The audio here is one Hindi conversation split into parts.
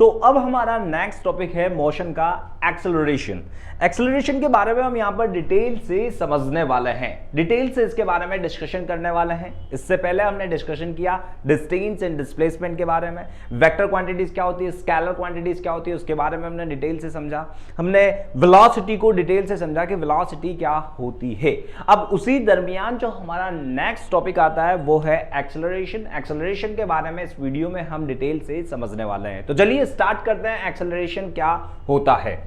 तो अब हमारा नेक्स्ट टॉपिक है मोशन का एक्सेलरेशन। एक्सेलरेशन के बारे में हम यहां पर डिटेल से समझने वाले हैं, डिटेल से इसके बारे में डिस्कशन करने वाले हैं। इससे पहले हमने डिस्कशन किया डिस्टेंस एंड डिस्प्लेसमेंट के बारे में, वेक्टर क्वांटिटीज क्या होती है, स्केलर क्वांटिटीज क्या होती है, उसके बारे में हमने डिटेल से समझा। हमने वेलोसिटी को डिटेल से समझा कि वेलोसिटी क्या होती है। अब उसी दरमियान जो हमारा नेक्स्ट टॉपिक आता है वो है एक्सेलरेशन। एक्सेलरेशन के बारे में इस वीडियो में हम डिटेल से समझने वाले हैं। तो चलिए स्टार्ट करते हैं। एक्सेलरेशन क्या होता है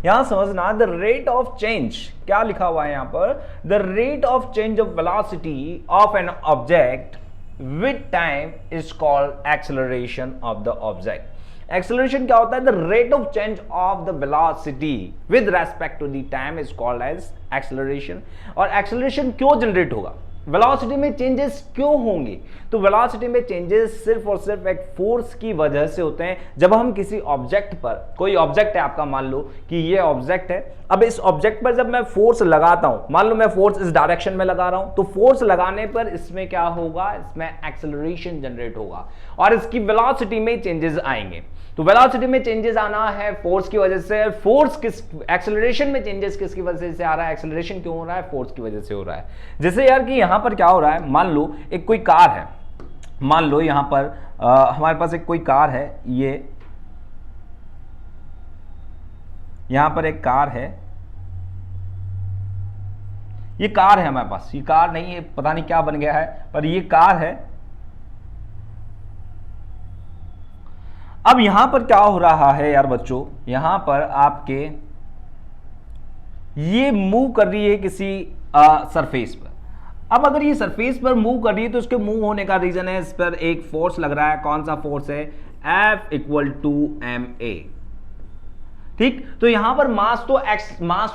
यहां समझना, द रेट ऑफ चेंज, क्या लिखा हुआ है यहां पर, the rate of change of velocity of an object with time is called acceleration of the object. Acceleration क्या होता है, the rate of change of the velocity with respect to the time is called as acceleration. और एक्सेलरेशन क्यों जनरेट होगा, वेलोसिटी में चेंजेस क्यों होंगे, तो वेलोसिटी में चेंजेस सिर्फ और सिर्फ एक फोर्स की वजह से होते हैं। जब हम किसी ऑब्जेक्ट पर, कोई ऑब्जेक्ट है आपका, मान लो कि ये ऑब्जेक्ट है, अब इस ऑब्जेक्ट पर जब मैं फोर्स लगाता हूं, मान लो मैं फोर्स इस डायरेक्शन में लगा रहा हूं, तो फोर्स लगाने पर इसमें क्या होगा, इसमें एक्सेलरेशन जनरेट होगा और इसकी वेलोसिटी में चेंजेस आएंगे। तो वेलोसिटी में चेंजेस आना है फोर्स की वजह से। फोर्स किस, एक्सेलरेशन में चेंजेस किसकी वजह से आ रहा है, एक्सेलरेशन क्यों हो रहा है, फोर्स की वजह से हो रहा है। जैसे यार कि यहां पर क्या हो रहा है, मान लो एक कोई कार है, मान लो यहां पर हमारे पास एक कोई कार है, ये यहां पर एक कार है, ये कार है हमारे पास, ये कार नहीं है, पता नहीं क्या बन गया है, पर ये कार है। अब यहां पर क्या हो रहा है यार बच्चों, यहां पर आपके ये मूव कर रही है किसी सरफेस पर। अब अगर ये सरफेस पर मूव कर रही है तो इसके मूव होने का रीजन है, इस पर एक फोर्स लग रहा है। कौन सा फोर्स है, F = ma। ठीक, तो यहां पर मास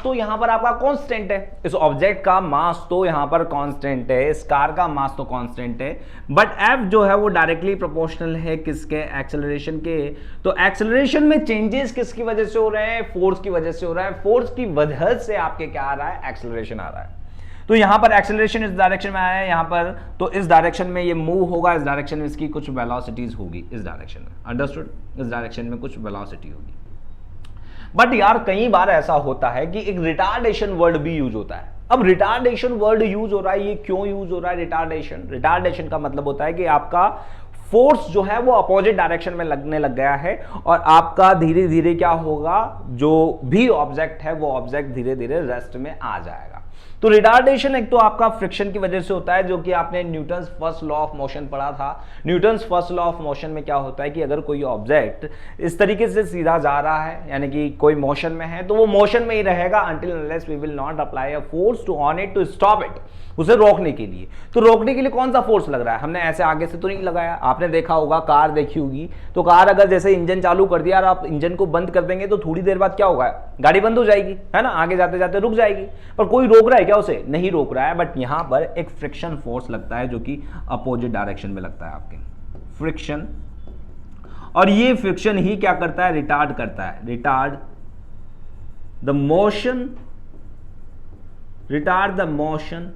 तो यहां पर आपका कांस्टेंट है, इस ऑब्जेक्ट का मास तो यहां पर कांस्टेंट है, इस कार का मास तो कांस्टेंट है, बट F जो है वो डायरेक्टली प्रोपोर्शनल है किसके, एक्सेलरेशन के। तो एक्सेलरेशन में चेंजेस किसकी वजह से हो रहे हैं, फोर्स की वजह से हो रहा है। फोर्स की वजह से आपके क्या आ रहा है, एक्सेलरेशन आ रहा है। तो यहां पर एक्सेलरेशन इस डायरेक्शन में आया है, यहां पर तो इस डायरेक्शन में ये मूव होगा, इस डायरेक्शन में इसकी कुछ वेलोसिटीज होगी, इस डायरेक्शन में, अंडरस्टूड, इस डायरेक्शन में कुछ वेलोसिटी होगी। बट यार कई बार ऐसा होता है कि एक रिटार्डेशन वर्ड भी यूज होता है। अब रिटार्डेशन वर्ड यूज हो रहा है, ये क्यों यूज हो रहा है रिटार्डेशन, रिटार्डेशन का मतलब होता है कि आपका फोर्स जो है वो अपोजिट डायरेक्शन में लगने लग गया है और आपका धीरे धीरे क्या होगा, जो भी ऑब्जेक्ट है वो ऑब्जेक्ट धीरे धीरे रेस्ट में आ जाएगा। तो रिटार्डेशन एक तो आपका फ्रिक्शन की वजह से होता है, जो कि आपने Newton's first law of motion पढ़ा था। Newton's first law of motion में क्या होता है कि अगर कोई ऑब्जेक्ट इस तरीके से सीधा जा रहा है, यानी कि कोई मोशन में है, तो वो मोशन में ही रहेगा until unless we will not apply a force to on it to stop it, उसे रोकने के लिए। तो रोकने के लिए कौन सा फोर्स लग रहा है, हमने ऐसे आगे से तो नहीं लगाया। आपने देखा होगा, कार देखी होगी, तो कार अगर जैसे इंजन चालू कर दिया और आप इंजन को बंद कर देंगे तो थोड़ी देर बाद क्या होगा, गाड़ी बंद हो जाएगी, है ना, आगे जाते जाते रुक जाएगी। पर कोई रोक रहा है क्या, उसे नहीं रोक रहा है, बट यहां पर एक फ्रिक्शन फोर्स लगता है जो कि अपोजिट डायरेक्शन में लगता है, आपके फ्रिक्शन। और ये फ्रिक्शन ही क्या करता है, रिटार्ड करता है, retard the motion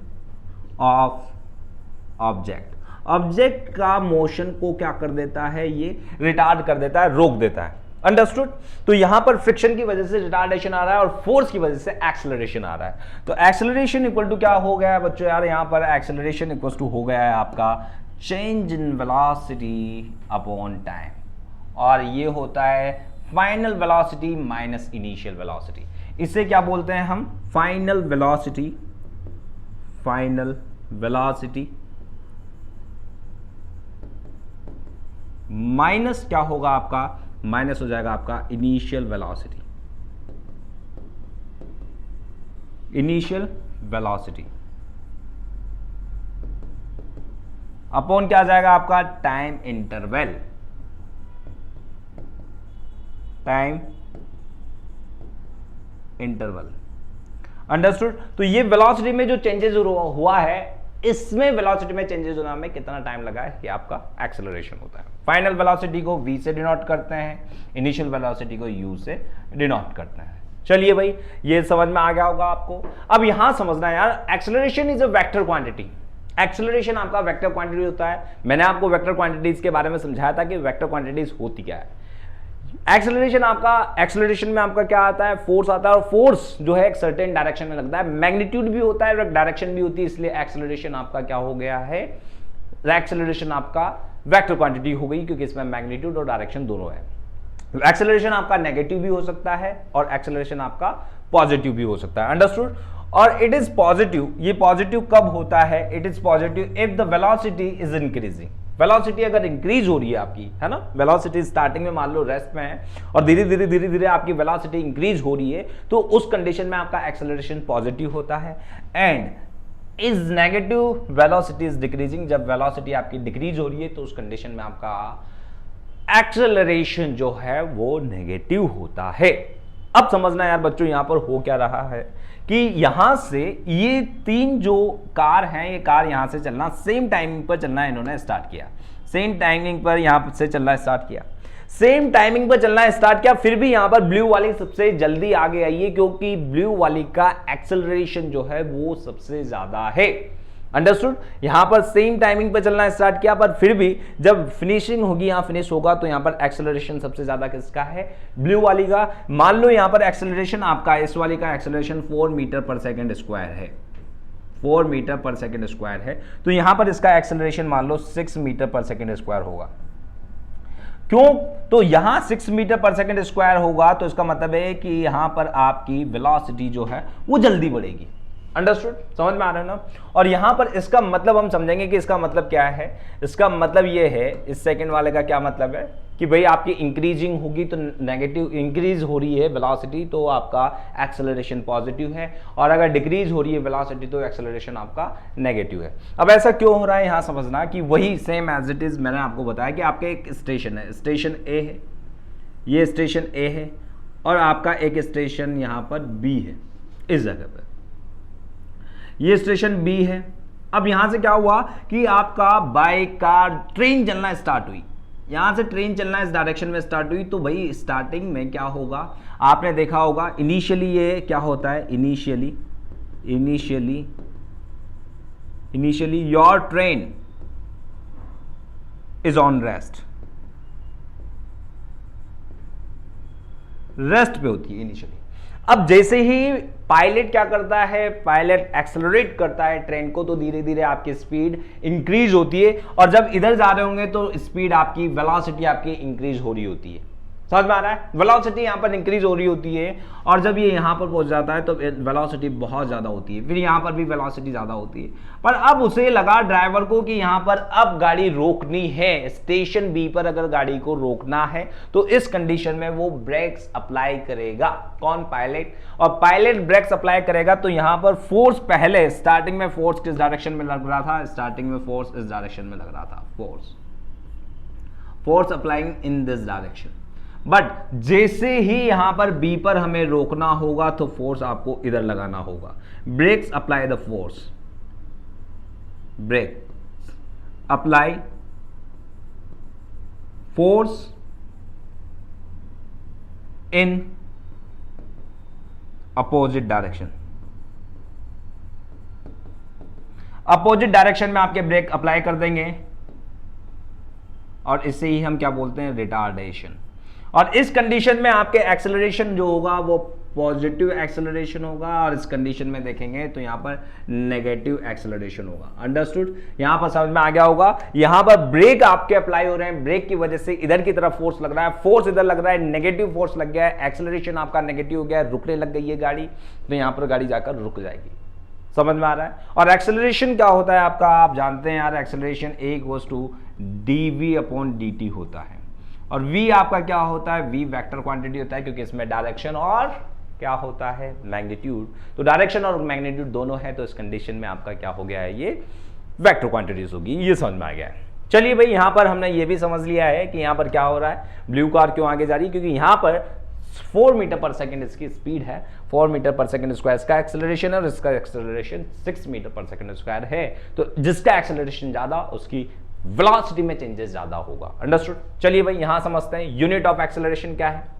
of object. Object का मोशन को क्या कर देता है, ये रिटार्ड कर देता है, रोक देता है, अंडरस्टूड। तो यहां पर फ्रिक्शन की वजह से रिटार्डेशन आ रहा है और फोर्स की वजह से एक्सेलरेशन आ रहा है। तो एक्सेलरेशन इक्वल टू क्या हो गया है बच्चों, यार यहां पर एक्सेलरेशन इक्वल टू हो गया है आपका change in velocity upon time, और ये होता है final velocity minus initial velocity. इसे क्या बोलते हैं हम, फाइनल वेलोसिटी माइनस क्या होगा आपका, माइनस हो जाएगा आपका इनिशियल वेलोसिटी अपॉन क्या आ जाएगा आपका, टाइम इंटरवल, अंडरस्टूड। तो ये वेलोसिटी में जो चेंजेस हुआ है, इसमें वेलोसिटी में चेंजेस होने में कितना टाइम लगा है, ये आपका एक्सेलरेशन होता है। फाइनल वेलोसिटी को v से डिनोट करते हैं, इनिशियल वेलोसिटी को u से डिनोट करते हैं। चलिए भाई, ये समझ में आ गया होगा आपको। अब यहां समझना है यार, acceleration is a vector quantity. Acceleration आपका वेक्टर क्वांटिटी होता है। मैंने आपको वेक्टर क्वांटिटीज के बारे में समझाया था कि वेक्टर क्वांटिटीज होती क्या है। एक्सेलरेशन में आपका क्या आता है, फोर्स आता है, और फोर्स जो है एक सर्टेन डायरेक्शन में लगता है, मैग्नीट्यूड भी होता है और डायरेक्शन भी होती है, इसलिए एक्सेलरेशन आपका क्या हो गया है, एक्सेलरेशन आपका वेक्टर क्वांटिटी हो गई, क्योंकि इसमें मैग्नीट्यूड और डायरेक्शन दोनों है। एक्सेलरेशन आपका नेगेटिव भी हो सकता है और एक्सेलरेशन आपका पॉजिटिव भी हो सकता है, अंडरस्टूड। और इट इज पॉजिटिव, ये पॉजिटिव कब होता है, it is positive if the velocity is increasing. Velocity अगर इंक्रीज हो रही है आपकी, है ना, वेलोसिटी स्टार्टिंग में मान लो रेस्ट में है और धीरे धीरे आपकी वेलोसिटी इंक्रीज हो रही है, तो उस कंडीशन में आपका एक्सेलरेशन पॉजिटिव होता है। And is negative, velocity is decreasing, जब वेलोसिटी आपकी डिक्रीज हो रही है तो उस कंडीशन में आपका एक्सेलरेशन जो है वो नेगेटिव होता है। अब समझना यार बच्चों यहां पर हो क्या रहा है कि यहां से ये तीन जो कार हैं, ये कार यहां से चलना सेम टाइमिंग पर चलना इन्होंने स्टार्ट किया, सेम टाइमिंग पर यहां से चलना स्टार्ट किया, सेम टाइमिंग पर चलना स्टार्ट किया, फिर भी यहां पर ब्लू वाली सबसे जल्दी आगे आई है, क्योंकि ब्लू वाली का एक्सेलरेशन जो है वो सबसे ज्यादा है, अंडरस्टूड। यहां पर सेम टाइमिंग पर चलना स्टार्ट किया, पर फिर भी जब फिनिशिंग होगी, यहां फिनिश होगा, तो यहां पर एक्सेलरेशन सबसे ज्यादा किसका है, ब्लू वाली का। मान लो यहां पर एक्सेलरेशन आपका, इस वाली का एक्सेलरेशन 4 मीटर पर सेकेंड स्क्वायर है, 4 मीटर पर सेकेंड स्क्वायर है, तो यहां पर इसका एक्सेलरेशन मान लो 6 मीटर पर सेकेंड स्क्वायर होगा। क्यों, तो यहां 6 मीटर पर सेकेंड स्क्वायर होगा, तो इसका मतलब है कि यहां पर आपकी वेलोसिटी जो है वो जल्दी बढ़ेगी, अंडरस्टूड, समझ में आ रहा है ना। और यहां पर इसका मतलब हम समझेंगे कि इसका मतलब क्या है, इसका मतलब ये है, इस सेकंड वाले का क्या मतलब है कि भाई आपकी इंक्रीजिंग होगी तो नेगेटिव, इंक्रीज हो रही है वेलोसिटी तो आपका एक्सेलरेशन पॉजिटिव है, और अगर डिक्रीज हो रही है वेलोसिटी तो एक्सेलरेशन आपका नेगेटिव है। अब ऐसा क्यों हो रहा है, यहां समझना कि वही सेम एज इट इज मैंने आपको बताया कि आपके एक स्टेशन है, स्टेशन ए है, ये स्टेशन ए है, और आपका एक स्टेशन यहां पर बी है, इस जगह पर ये स्टेशन बी है। अब यहां से क्या हुआ कि आपका बाइक कार ट्रेन चलना स्टार्ट हुई, यहां से ट्रेन चलना इस डायरेक्शन में स्टार्ट हुई, तो भाई स्टार्टिंग में क्या होगा, आपने देखा होगा इनिशियली ये क्या होता है, initially your train is on rest पे होती है इनिशियली। अब जैसे ही पायलट क्या करता है, पायलट एक्सेलरेट करता है ट्रेन को, तो धीरे धीरे आपकी स्पीड इंक्रीज होती है, और जब इधर जा रहे होंगे तो स्पीड आपकी, वेलोसिटी आपकी इंक्रीज हो रही होती है, समझ में आ रहा है, वेलोसिटी यहां पर इंक्रीज हो रही होती है, और जब ये यहां पर पहुंच जाता है तो वेलोसिटी बहुत ज्यादा होती है, फिर यहां पर भी वेलोसिटी ज्यादा होती है। पर अब उसे लगा ड्राइवर को कि यहां पर अब गाड़ी रोकनी है, स्टेशन बी पर अगर गाड़ी को रोकना है तो इस कंडीशन में वो ब्रेक्स अप्लाई करेगा, कौन, पायलट। और पायलट ब्रेक्स अप्लाई करेगा तो यहां पर फोर्स, पहले स्टार्टिंग में फोर्स किस डायरेक्शन में लग रहा था, स्टार्टिंग में फोर्स इस डायरेक्शन में लग रहा था, force applying in this direction, but जैसे ही यहां पर बी पर हमें रोकना होगा तो फोर्स आपको इधर लगाना होगा, brakes apply the force, brake apply force in opposite direction, opposite direction में आपके ब्रेक अप्लाई कर देंगे, और इसे ही हम क्या बोलते हैं, रिटार्डेशन। और इस कंडीशन में आपके एक्सेलरेशन जो होगा वो पॉजिटिव एक्सेलरेशन होगा, और इस कंडीशन में देखेंगे तो यहां पर नेगेटिव एक्सेलरेशन होगा, अंडरस्टूड। यहां पर समझ में आ गया होगा, यहां पर ब्रेक आपके अप्लाई हो रहे हैं, ब्रेक की वजह से इधर की तरफ फोर्स लग रहा है, फोर्स इधर लग रहा है, नेगेटिव फोर्स लग गया है, एक्सेलरेशन आपका नेगेटिव हो गया है, रुकने लग गई है गाड़ी, तो यहां पर गाड़ी जाकर रुक जाएगी, समझ में आ रहा है। और एक्सेलरेशन क्या होता है आपका, आप जानते हैं यार, एक्सेलरेशन dv/dt होता है, और v आपका क्या होता है, v वेक्टर क्वांटिटी होता है, क्योंकि इसमें डायरेक्शन और क्या होता है, मैग्नीट्यूड, तो डायरेक्शन और मैग्नीट्यूड दोनों है, तो इस कंडीशन में आपका क्या हो गया है, ये वेक्टर क्वांटिटीज होगी, ये समझ में आ गया है। चलिए भाई, यहां पर हमने ये भी समझ लिया है कि यहां पर क्या हो रहा है, ब्लू कार क्यों आगे जा रही है, क्योंकि यहां पर 4 मीटर पर सेकेंड इसकी स्पीड है, 4 मीटर पर सेकेंड स्क्वायर इसका एक्सेलरेशन है, और इसका एक्सेलरेशन 6 मीटर पर सेकेंड स्क्वायर है, तो जिसका एक्सेलरेशन ज्यादा उसकी वेलोसिटी में चेंजेस ज्यादा होगा, अंडरस्टूड। चलिए भाई, यहां समझते हैं यूनिट ऑफ एक्सेलरेशन क्या है।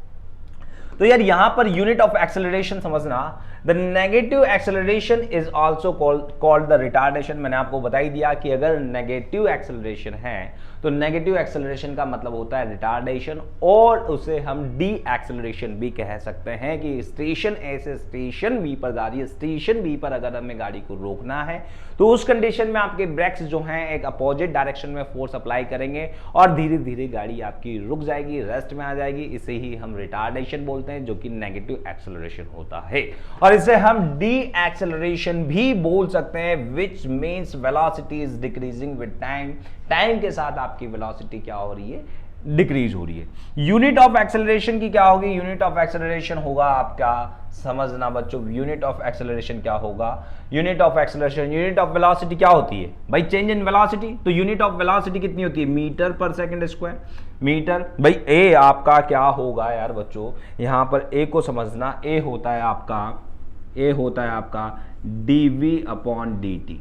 तो यार यहां पर यूनिट ऑफ एक्सेलरेशन समझना, the negative acceleration is also called the retardation. मैंने आपको बता ही दिया कि अगर नेगेटिव एक्सेलरेशन है तो नेगेटिव एक्सेलरेशन का मतलब होता है रिटार्डेशन, और उसे हम डी एक्सेलरेशन भी कह सकते हैं कि स्टेशन ए से स्टेशन बी पर जा रही है, स्टेशन बी पर अगर हमें गाड़ी को रोकना है तो उस कंडीशन में आपके ब्रेक्स जो हैं एक अपोजिट डायरेक्शन में फोर्स अप्लाई करेंगे और धीरे धीरे गाड़ी आपकी रुक जाएगी, रेस्ट में आ जाएगी। इसे ही हम रिटार्डेशन बोलते हैं, जो कि नेगेटिव एक्सेलरेशन होता है। और इसे हम डी एक्सेलरेशन भी बोल सकते हैं, which means velocity is decreasing with time. Time के साथ आपकी वेलोसिटी क्या हो रही है, डिक्रीज हो रही है। यूनिट ऑफ एक्सेलरेशन की क्या होगी, यूनिट ऑफ एक्सेलरेशन होगा आपका, समझना बच्चों, यूनिट ऑफ एक्सेलरेशन क्या होगा, unit of acceleration, unit of velocity क्या होती है भाई, चेंज इन वेलोसिटी। तो यूनिट ऑफ वेलोसिटी कितनी होती है, मीटर पर सेकंड स्क्वायर। मीटर भाई ए आपका क्या होगा यार बच्चों, यहां पर ए को समझना, ए होता है आपका dv अपॉन dt।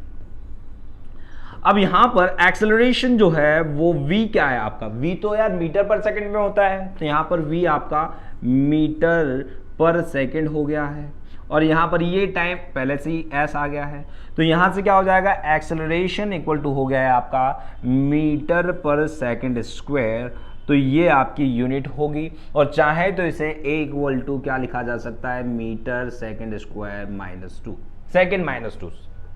अब यहां पर एक्सेलरेशन जो है वो v क्या है आपका, v तो यार मीटर पर सेकंड में होता है, तो यहां पर v आपका मीटर पर सेकंड हो गया है, और यहां पर ये टाइम पहले से ही s आ गया है, तो यहां से क्या हो जाएगा, एक्सेलरेशन इक्वल टू हो गया है आपका मीटर पर सेकंड स्क्वायर। तो ये आपकी यूनिट होगी, और चाहे तो इसे a इक्वल टू क्या लिखा जा सकता है, metre second square -2, second -2,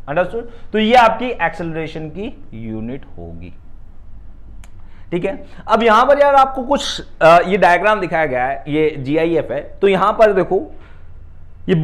understood. तो ये आपकी एक्सेलरेशन की यूनिट होगी, ठीक है। अब यहां पर यार आपको कुछ ये डायग्राम दिखाया गया है, ये GIF है। तो यहां पर देखो ये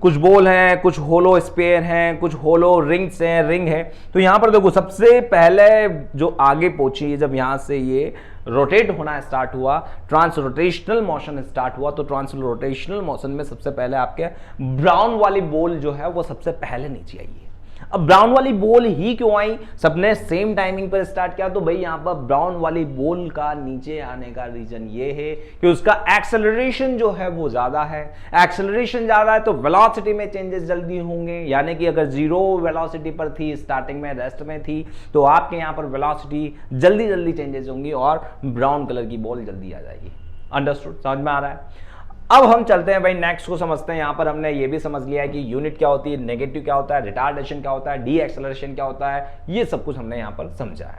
कुछ बोल हैं, कुछ होलो स्पेयर हैं, कुछ होलो रिंग्स हैं, रिंग है। तो यहां पर देखो सबसे पहले जो आगे पहुंची, जब यहां से ये रोटेट होना स्टार्ट हुआ, ट्रांसरोटेशनल मोशन स्टार्ट हुआ, तो ट्रांसरोटेशनल मोशन में सबसे पहले आपके ब्राउन वाली बॉल जो है वो सबसे पहले नीचे आई है। अब ब्राउन वाली बॉल ही क्यों आई, सबने सेम टाइमिंग पर स्टार्ट किया, तो भाई यहां पर ब्राउन वाली बॉल का नीचे आने का रीजन ये है कि उसका एक्सेलरेशन जो है वो ज्यादा है। एक्सेलरेशन ज्यादा है तो वेलोसिटी में चेंजेस जल्दी होंगे, यानी कि अगर जीरो वेलोसिटी पर थी, स्टार्टिंग में रेस्ट में थी, तो आपके यहां पर वेलोसिटी जल्दी चेंजेस होंगी और ब्राउन कलर की बॉल जल्दी आ जाएगी। अंडरस्टूड, समझ में आ रहा है। अब हम चलते हैं भाई नेक्स्ट को समझते हैं। यहां पर हमने ये भी समझ लिया है कि यूनिट क्या होती है, नेगेटिव क्या होता है, रिटार्डेशन क्या होता है, डी एक्सेलरेशन क्या होता है, ये सब कुछ हमने यहां पर समझा है।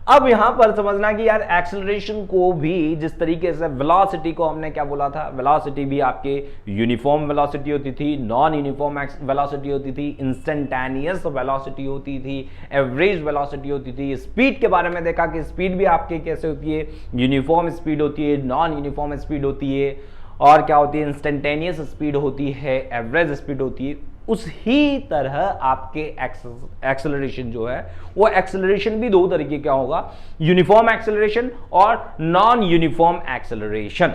अब यहां पर समझना कि यार एक्सेलरेशन को भी जिस तरीके से वेलोसिटी को हमने क्या बोला था, वेलोसिटी भी आपके यूनिफॉर्म वेलोसिटी होती थी, नॉन यूनिफॉर्म वेलोसिटी होती थी, इंस्टेंटेनियस वेलोसिटी होती थी, एवरेज वेलोसिटी होती थी। स्पीड के बारे में देखा कि स्पीड भी आपके कैसे होती है, यूनिफॉर्म स्पीड होती है, नॉन यूनिफॉर्म स्पीड होती है, और क्या होती है, इंस्टेंटेनियस स्पीड होती है, एवरेज स्पीड होती है। उसी तरह आपके एक्सेलरेशन जो है वो एक्सेलरेशन भी दो तरीके का होगा, यूनिफॉर्म एक्सेलरेशन और नॉन यूनिफॉर्म एक्सेलरेशन।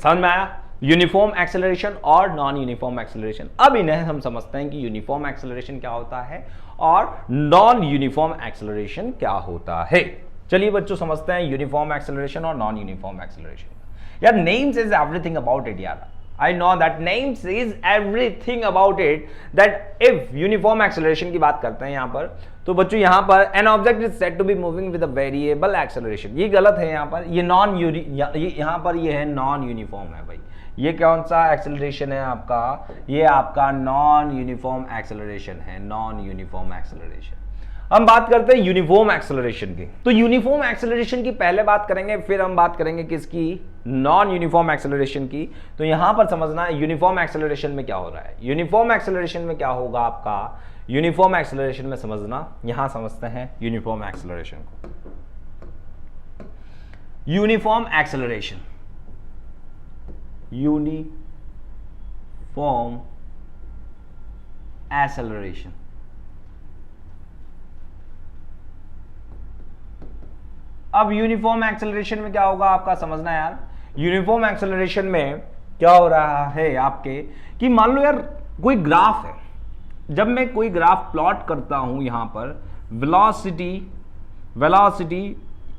समझ में आया, यूनिफॉर्म एक्सेलरेशन और नॉन यूनिफॉर्म एक्सेलरेशन। अब इन्हें हम समझते हैं कि यूनिफॉर्म एक्सेलरेशन क्या होता है और नॉन यूनिफॉर्म एक्सेलरेशन क्या होता है। चलिए बच्चों समझते हैं यूनिफॉर्म एक्सेलरेशन और नॉन यूनिफॉर्म एक्सेलरेशन। यार names is everything about it यार, I know that names is everything about it, that if uniform acceleration की बात करते हैं यहाँ पर, तो बच्चों यहाँ पर an object is said to be moving with a variable acceleration, ये गलत है यहाँ पर, ये यहाँ पर ये है नॉन यूनिफॉर्म है भाई। ये कौन सा एक्सेलरेशन है आपका, ये आपका नॉन यूनिफॉर्म एक्सेलरेशन है, नॉन यूनिफॉर्म एक्सेलरेशन। हम बात करते हैं यूनिफॉर्म एक्सेलरेशन की। तो यूनिफॉर्म एक्सेलरेशन की पहले बात करेंगे, फिर हम बात करेंगे किसकी, नॉन यूनिफॉर्म एक्सेलरेशन की। तो यहां पर समझना यूनिफॉर्म एक्सेलरेशन में क्या हो रहा है, यूनिफॉर्म एक्सेलरेशन में क्या होगा आपका, यूनिफॉर्म एक्सेलरेशन में समझना, यहां समझते हैं यूनिफॉर्म एक्सेलरेशन को। यूनिफॉर्म एक्सेलरेशन, यूनिफॉर्म एक्सेलरेशन, अब यूनिफॉर्म एक्सेलरेशन में क्या होगा आपका, समझना यार। यूनिफॉर्म एक्सेलरेशन में क्या हो रहा है आपके कि मान लो यार कोई ग्राफ है, जब मैं कोई ग्राफ प्लॉट करता हूं यहां पर वेलोसिटी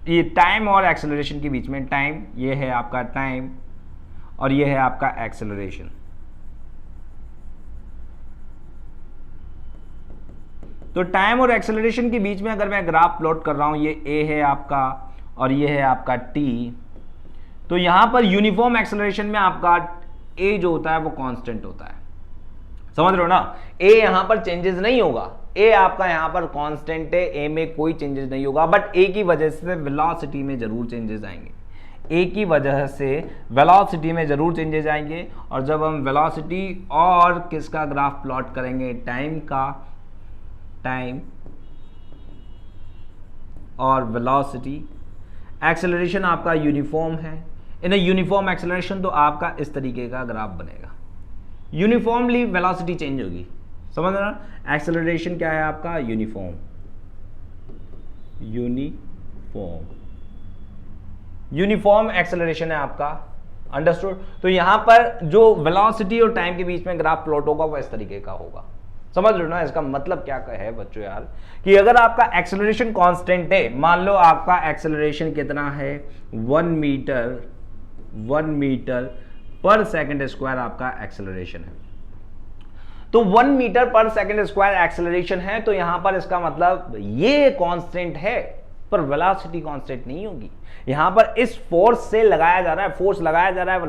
ये टाइम और एक्सेलरेशन के बीच में, टाइम ये है आपका टाइम और ये है आपका एक्सेलरेशन। तो टाइम और एक्सेलरेशन के बीच में अगर मैं ग्राफ प्लॉट कर रहा हूं, ये ए है आपका और ये है आपका टी, तो यहां पर यूनिफॉर्म एक्सेलरेशन में आपका ए जो होता है वो कांस्टेंट होता है, समझ रहे हो ना। ए यहां पर चेंजेस नहीं होगा, ए आपका यहां पर कांस्टेंट है, ए में कोई चेंजेस नहीं होगा, बट ए की वजह से वेलोसिटी में जरूर चेंजेस आएंगे, ए की वजह से वेलोसिटी में जरूर चेंजेस आएंगे। और जब हम वेलोसिटी और किसका ग्राफ प्लॉट करेंगे, टाइम का, टाइम और वेलोसिटी, एक्सेलरेशन आपका यूनिफॉर्म है, इन यूनिफॉर्म एक्सेलरेशन, तो आपका इस तरीके का ग्राफ बनेगा, यूनिफॉर्मली वेलोसिटी चेंज होगी, समझ रहा। एक्सेलरेशन क्या है आपका, यूनिफॉर्म, यूनिफॉर्म एक्सेलरेशन है आपका, अंडरस्टूड। तो यहां पर जो वेलोसिटी और टाइम के बीच में ग्राफ प्लॉट होगा वो इस तरीके का होगा, समझ रहे हो ना। इसका मतलब क्या है बच्चों यार, कि अगर आपका एक्सेलरेशन कांस्टेंट है, मान लो आपका एक्सेलरेशन कितना है 1 मीटर पर सेकंड स्क्वायर आपका एक्सेलरेशन है, तो 1 मीटर पर सेकंड स्क्वायर एक्सेलरेशन है, तो यहां पर इसका मतलब ये कांस्टेंट है, पर वेलोसिटी कांस्टेंट नहीं होगी। यहां पर इस फोर्स से लगाया जा रहा है, फोर्स लगाया जा रहा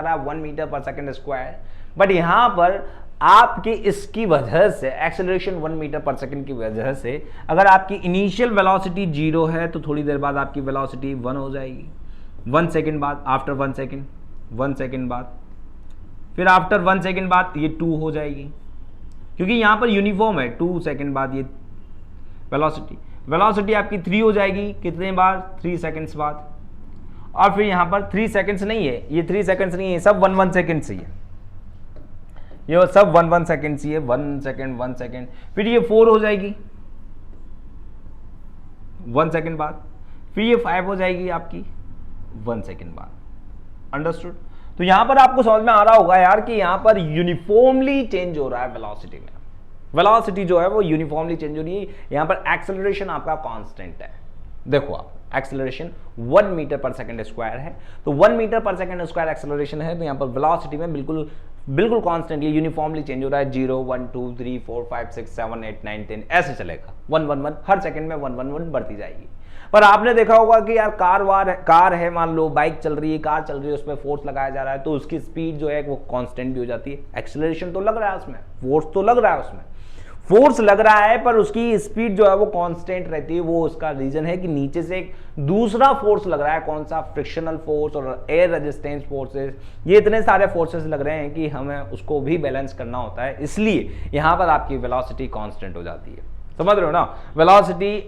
है 1 मीटर पर सेकंड स्क्वायर, बट यहां पर आपकी इसकी वजह से एक्सेलरेशन 1 मीटर पर सेकंड की वजह से अगर आपकी इनिशियल वेलोसिटी 0 है तो थोड़ी देर बाद आपकी वेलोसिटी 1 हो जाएगी, 1 सेकंड बाद, आफ्टर 1 सेकंड बाद, फिर आफ्टर 1 सेकंड बाद ये 2 हो जाएगी, क्योंकि यहां पर यूनिफॉर्म है। 2 सेकंड बाद ये वेलोसिटी आपकी 3 हो जाएगी, कितने बार, 3 सेकंड्स बाद, और फिर यहां पर 3 सेकंड्स नहीं है, ये 3 सेकंड्स नहीं है, सब 1 सेकंड से है, ये सब 1 सेकंड से है, 1 सेकंड, फिर ये 4 हो जाएगी 1 सेकंड बाद, फिर ये 5 हो जाएगी आपकी 1 सेकंड बाद, अंडरस्टूड। तो यहां पर आपको समझ में आ रहा होगा यार कि यहां पर यूनिफॉर्मली चेंज हो रहा है वेलोसिटी में, वेलोसिटी जो है वो यूनिफॉर्मली चेंज हो रही है। यहां पर एक्सेलरेशन आपका कांस्टेंट है, देखो आप, एक्सेलरेशन 1 मीटर पर सेकंड स्क्वायर है, तो 1 मीटर पर सेकंड स्क्वायर एक्सेलरेशन है, तो यहां पर वेलोसिटी में बिल्कुल कांस्टेंटली यूनिफॉर्मली चेंज हो रहा है, 0 1 2 3 4 5 6 7 8 9 10 ऐसे चलेगा, 1 1 1 हर सेकंड में 1 1 1 बढ़ती जाएगी। पर आपने देखा होगा कि यार कार है, मान लो बाइक चल रही है, कार चल रही है, उस पर फोर्स लगाया जा रहा है, तो उसकी स्पीड जो है वो कांस्टेंट भी हो जाती है, एक्सेलरेशन तो लग रहा है उसमें, फोर्स तो लग रहा है उसमें, फोर्स लग रहा है, पर उसकी स्पीड जो है वो कांस्टेंट रहती है। वो उसका रीजन है कि नीचे से एक दूसरा फोर्स लग रहा है, कौन सा, फ्रिक्शनल फोर्स और एयर रेजिस्टेंस फोर्सेस, ये इतने सारे फोर्सेस लग रहे हैं कि हमें उसको भी बैलेंस करना होता है, इसलिए यहां पर आपकी वेलोसिटी कांस्टेंट हो जाती है, समझ रहे हो ना। वेलोसिटी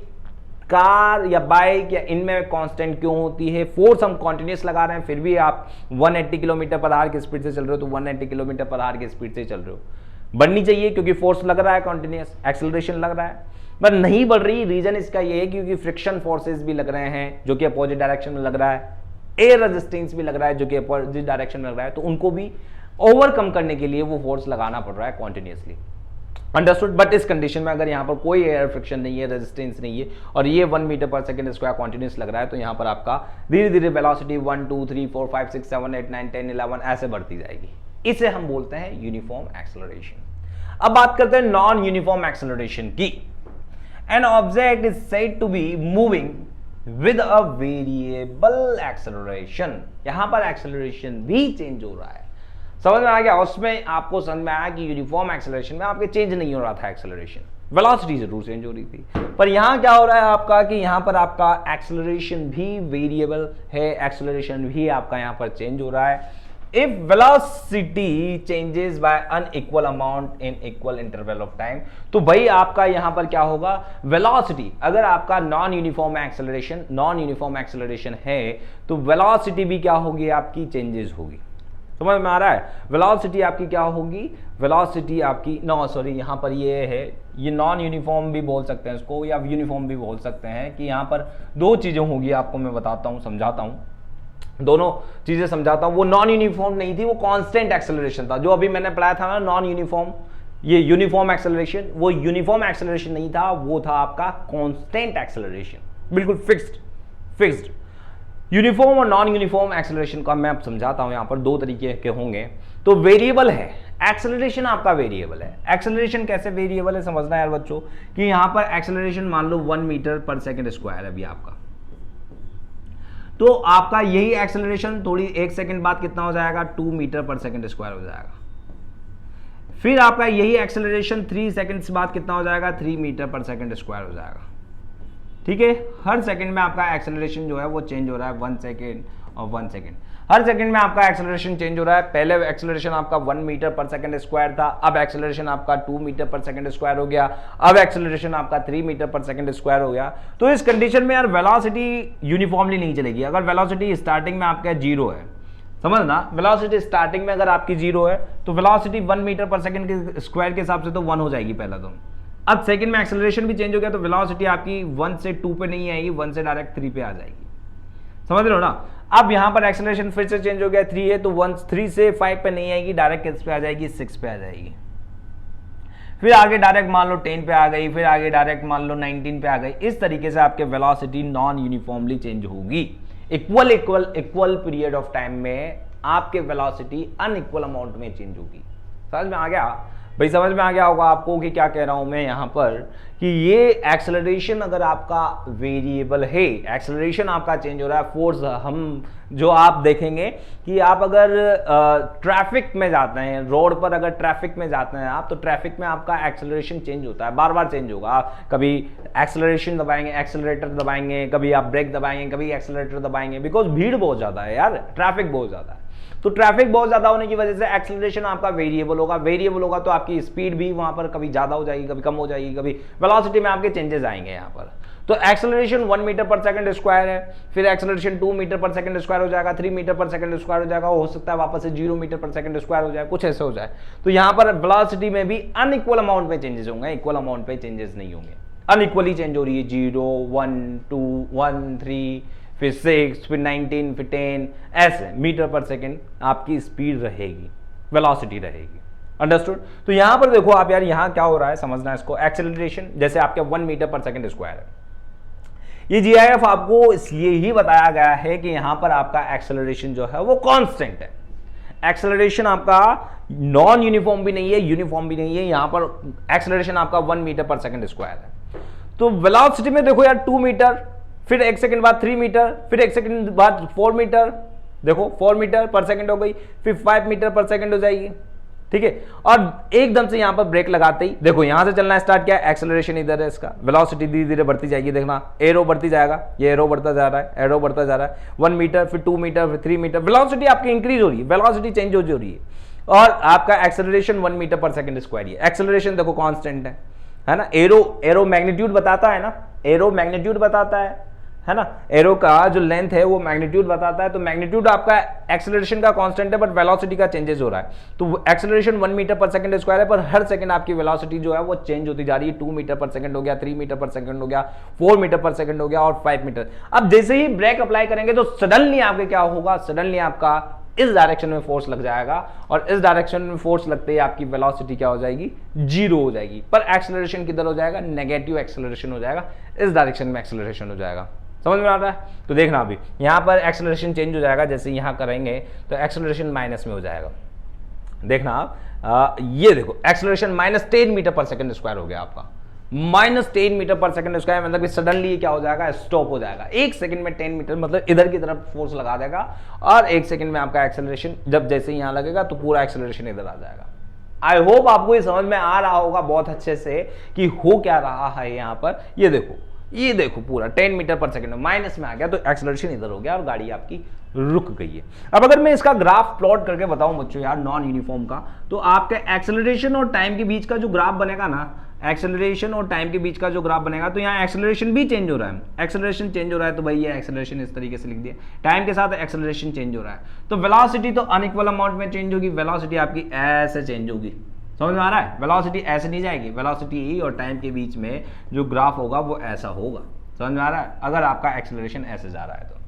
कार या बाइक या इनमें कांस्टेंट क्यों होती है, फोर्स हम कॉन्टिन्यूस लगा रहे हैं, फिर भी आप 180 किलोमीटर पर आवर की स्पीड से चल रहे हो, तो 180 किलोमीटर पर आवर की स्पीड से चल रहे हो, बढ़नी चाहिए क्योंकि फोर्स लग रहा है, कॉन्टिन्यूस एक्सेलरेशन लग रहा है, पर नहीं बढ़ रही। रीजन इसका ये है क्योंकि फ्रिक्शन फोर्सेस भी लग रहे हैं जो कि अपोजिट डायरेक्शन में लग रहा है, एयर रेजिस्टेंस भी लग रहा है जो कि अपोजिट डायरेक्शन में लग रहा है, तो उनको भी ओवरकम करने के लिए वो फोर्स लगाना पड़ रहा है कॉन्टिन्यूसली, अंडरस्टूड। बट इस कंडीशन में अगर यहाँ पर कोई एयर फ्रिक्शन नहीं है, रेजिस्टेंस नहीं है, और ये 1 मीटर पर सेकंड स्क्वायर कॉन्टिन्यूस लग रहा है, तो यहाँ पर आपका धीरे धीरे वेलोसिटी 1 2 3 4 5 6 7 8 9 10 11 ऐसे बढ़ती जाएगी, इसे हम बोलते हैं यूनिफॉर्म एक्सेलरेशन। अब बात करते हैं नॉन यूनिफॉर्म एक्सेलरेशन की। An object is said to be moving with a variable acceleration, यहां पर एक्सेलरेशन भी चेंज हो रहा है, समझ में आ गया। उसमें आपको समझ में आया कि यूनिफॉर्म एक्सेलरेशन में आपके चेंज नहीं हो रहा था एक्सेलरेशन, वेलोसिटी जरूर चेंज हो रही थी, पर यहां क्या हो रहा है आपका कि यहां पर आपका एक्सेलरेशन भी वेरिएबल है, एक्सेलरेशन भी आपका यहां पर चेंज हो रहा है। If velocity changes by unequal amount in equal interval of time, तो भाई आपका यहां पर क्या होगा, वेलोसिटी, अगर आपका नॉन यूनिफॉर्म एक्सेलरेशन है तो वेलोसिटी भी क्या होगी, आपकी चेंजेस होगी, समझ में आ रहा है। वेलोसिटी आपकी क्या होगी, वेलोसिटी आपकी यहां पर ये है, ये नॉन यूनिफॉर्म भी बोल सकते हैं इसको या यूनिफॉर्म भी बोल सकते हैं, कि यहां पर दो चीजें होगी, आपको मैं बताता हूं, समझाता हूं, दोनों चीजें समझाता हूं। वो नॉन यूनिफॉर्म नहीं थी, वो कांस्टेंट एक्सेलरेशन था, जो अभी मैंने पढ़ाया था ना नॉन यूनिफॉर्म, ये यूनिफॉर्म एक्सेलरेशन, वो यूनिफॉर्म एक्सेलरेशन नहीं था, वो था आपका कांस्टेंट एक्सेलरेशन, बिल्कुल फिक्स्ड। यूनिफॉर्म और नॉन यूनिफॉर्म एक्सेलरेशन का मैं अब समझाता हूं, यहां पर दो तरीके के होंगे। तो वेरिएबल है, एक्सेलरेशन आपका वेरिएबल है। एक्सेलरेशन कैसे वेरिएबल है समझना यार बच्चों, कि यहां पर एक्सेलरेशन मान लो 1 मीटर पर सेकंड स्क्वायर है अभी आपका, तो आपका यही एक्सेलरेशन थोड़ी 1 सेकंड बाद कितना हो जाएगा, 2 मीटर पर सेकंड स्क्वायर हो जाएगा। फिर आपका यही एक्सेलरेशन 3 सेकंड्स बाद कितना हो जाएगा, 3 मीटर पर सेकंड स्क्वायर हो जाएगा। ठीक है, हर सेकंड में आपका एक्सेलरेशन जो है वो चेंज हो रहा है, 1 सेकंड और 1 सेकंड, हर सेकंड में आपका एक्सेलरेशन चेंज हो रहा है। पहले एक्सेलरेशन आपका 1 मीटर पर सेकंड स्क्वायर था, अब एक्सेलरेशन आपका 2 मीटर पर सेकंड स्क्वायर हो गया, अब एक्सेलरेशन आपका 3 मीटर पर सेकंड स्क्वायर हो गया। तो इस कंडीशन में यार वेलोसिटी यूनिफॉर्मली नहीं चलेगी। अगर वेलोसिटी स्टार्टिंग में आपका 0 है, समझना, वेलोसिटी स्टार्टिंग में अगर आपकी 0 है तो वेलोसिटी 1 मीटर पर सेकंड के स्क्वायर के हिसाब से तो 1 हो जाएगी पहला तो। अब सेकंड में एक्सेलरेशन भी चेंज हो गया तो वेलोसिटी आपकी 1 से 2 पे नहीं आएगी, 1 से डायरेक्ट 3 पे आ जाएगी। समझ रहे हो ना। अब यहां पर एक्सेलरेशन फिर से चेंज हो गया, 3 है तो 3 से 5 पे नहीं आएगी, डायरेक्ट किस पे आ जाएगी, 6 पे आ जाएगी। फिर आगे डायरेक्ट मान लो 10 पे आ गई, फिर आगे डायरेक्ट मान लो 19 पे आ गई। इस तरीके से आपके वेलोसिटी नॉन यूनिफॉर्मली चेंज होगी। इक्वल पीरियड ऑफ टाइम में आपके वेलोसिटी अनइक्वल अमाउंट में चेंज होगी। समझ में आ गया भाई, समझ में आ गया होगा आपको कि क्या कह रहा हूं मैं यहां पर, कि ये एक्सेलरेशन अगर आपका वेरिएबल है, एक्सेलरेशन आपका चेंज हो रहा है, फोर्स हम जो आप देखेंगे कि आप अगर ट्रैफिक में जाते हैं, रोड पर अगर ट्रैफिक में जाते हैं आप, तो ट्रैफिक में आपका एक्सेलरेशन चेंज होता है, बार बार चेंज होगा। आप कभी एक्सेलरेशन दबाएंगे, एक्सेलरेटर दबाएंगे, कभी आप ब्रेक दबाएंगे, कभी एक्सेलरेटर दबाएंगे, बिकॉज भीड़ बहुत ज्यादा है यार, ट्रैफिक बहुत ज्यादा है। तो ट्रैफिक बहुत ज्यादा होने की वजह से एक्सेलरेशन आपका वेरिएबल होगा, वेरिएबल होगा तो आपकी स्पीड भी वहां पर कभी ज्यादा हो जाएगी, कभी कम हो जाएगी, कभी वेलोसिटी में आपके चेंजेस आएंगे यहां पर। तो एक्सेलरेशन 1 मीटर पर सेकंड स्क्वायर है, फिर एक्सेलरेशन 2 मीटर पर सेकंड स्क्वायर हो जाएगा, 3 मीटर पर सेकंड स्क्वायर हो जाएगा, हो सकता है वापस से 0 मीटर पर सेकंड स्क्वायर हो जाए, कुछ ऐसे हो जाए। तो यहां पर वेलोसिटी में भी अनइक्वल अमाउंट में चेंजेस होंगे, इक्वल अमाउंट में चेंजेस नहीं होंगे। अनइक्वली चेंज हो रही है, 0 1 2 1 3 फिर 6 फिर 19 फिर 10, ऐसे मीटर पर सेकंड आपकी स्पीड रहेगी, वेलोसिटी रहेगी। अंडरस्टूड। तो यहां पर देखो आप यार, यहां क्या हो रहा है समझना इसको। एक्सेलरेशन जैसे आपके 1 मीटर पर सेकंड स्क्वायर है, ये जीआईएफ आपको इसलिए ही बताया गया है कि यहां पर आपका एक्सेलरेशन जो है वो कांस्टेंट है। एक्सेलरेशन आपका नॉन यूनिफॉर्म भी नहीं है, यूनिफॉर्म भी नहीं है। यहां पर एक्सेलरेशन आपका 1 मीटर पर सेकंड स्क्वायर है। तो वेलोसिटी में देखो यार 2 मीटर, फिर 1 सेकंड बाद 3 मीटर, फिर 1 सेकंड बाद 4 मीटर, देखो 4 मीटर पर सेकंड हो गई, फिर 5 मीटर पर सेकंड हो जाएगी। ठीक है, और एकदम से यहां पर ब्रेक लगाते ही देखो यहां से चलना स्टार्ट किया, एक्सेलरेशन इधर है, इसका वेलोसिटी धीरे धीरे बढ़ती जाएगी। देखना एरो बढ़ती जाएगा, ये एरो बढ़ता जा रहा है, एरो बढ़ता जा रहा है। 1 मीटर फिर 2 मीटर फिर 3 मीटर, वेलोसिटी आपकी इंक्रीज हो रही है, वेलोसिटी चेंज हो रही है। और आपका एक्सेलरेशन 1 मीटर पर सेकंड स्क्वायर है। एक्सेलरेशन देखो कांस्टेंट है ना। एरो मैग्नीट्यूड बताता है ना, एरो मैग्नीट्यूड बताता है ना, एरो का जो लेंथ है वो मैग्नीट्यूड बताता है। तो मैग्नीट्यूड आपका एक्सेलरेशन का कांस्टेंट है, बट वेलोसिटी का चेंजेस हो रहा है। तो एक्सेलरेशन 1 मीटर पर सेकंड स्क्वायर है, पर हर सेकंड आपकी वेलोसिटी जो है वो चेंज होती जा रही है। 2 मीटर पर सेकंड हो गया, 3 मीटर पर सेकंड हो गया, 4 मीटर पर सेकंड हो गया और 5 मीटर। अब जैसे ही ब्रेक अप्लाई करेंगे तो सडनली आपके क्या होगा, सडनली आपका इस डायरेक्शन में फोर्स लग जाएगा, और इस डायरेक्शन में फोर्स लगते ही आपकी वेलोसिटी क्या हो जाएगी, 0 हो जाएगी। पर एक्सेलरेशन किधर हो जाएगा, नेगेटिव एक्सेलरेशन हो जाएगा, इस डायरेक्शन में एक्सेलरेशन हो जाएगा। समझ में आ रहा है। तो देखना अभी यहां पर एक्सेलरेशन चेंज हो जाएगा, जैसे यहां करेंगे तो एक्सेलरेशन माइनस में हो जाएगा। देखना आप ये देखो एक्सेलरेशन -10 मीटर पर सेकंड स्क्वायर हो गया आपका, -10 मीटर पर सेकंड स्क्वायर, मतलब कि सडनली क्या हो जाएगा, स्टॉप हो जाएगा। 1 सेकंड में 10 मीटर मतलब इधर की तरफ फोर्स लगा देगा, और 1 सेकंड में आपका एक्सेलरेशन जब जैसे यहां लगेगा तो पूरा एक्सेलरेशन इधर आ जाएगा। आई होप आपको ये समझ में आ रहा होगा बहुत अच्छे से कि हो क्या रहा है यहां पर। ये देखो पूरा 10 मीटर पर सेकंड माइनस में आ गया, तो एक्सेलरेशन इधर हो गया और गाड़ी आपकी रुक गई है। अब अगर मैं इसका ग्राफ प्लॉट करके बताऊं बच्चों यार नॉन यूनिफॉर्म का, तो आपके एक्सेलरेशन और टाइम के बीच का जो ग्राफ बनेगा ना, एक्सेलरेशन और टाइम के बीच का जो ग्राफ बनेगा, तो यहाँ एक्सेलरेशन भी चेंज हो रहा है। एक्सेलरेशन चेंज हो रहा है तो भाई ये एक्सेलरेशन इस तरीके से लिख दिया, टाइम के साथ एक्सेलरेशन चेंज हो रहा है। तो वेलोसिटी तो अनइक्वल अमाउंट में चेंज होगी, वेलोसिटी आपकी ऐसे चेंज होगी। समझ में आ रहा है। वेलोसिटी ऐसे नहीं जाएगी, वेलोसिटी और टाइम के बीच में जो ग्राफ होगा वो ऐसा होगा। समझ में आ रहा है, अगर आपका एक्सेलरेशन ऐसे जा रहा है तो।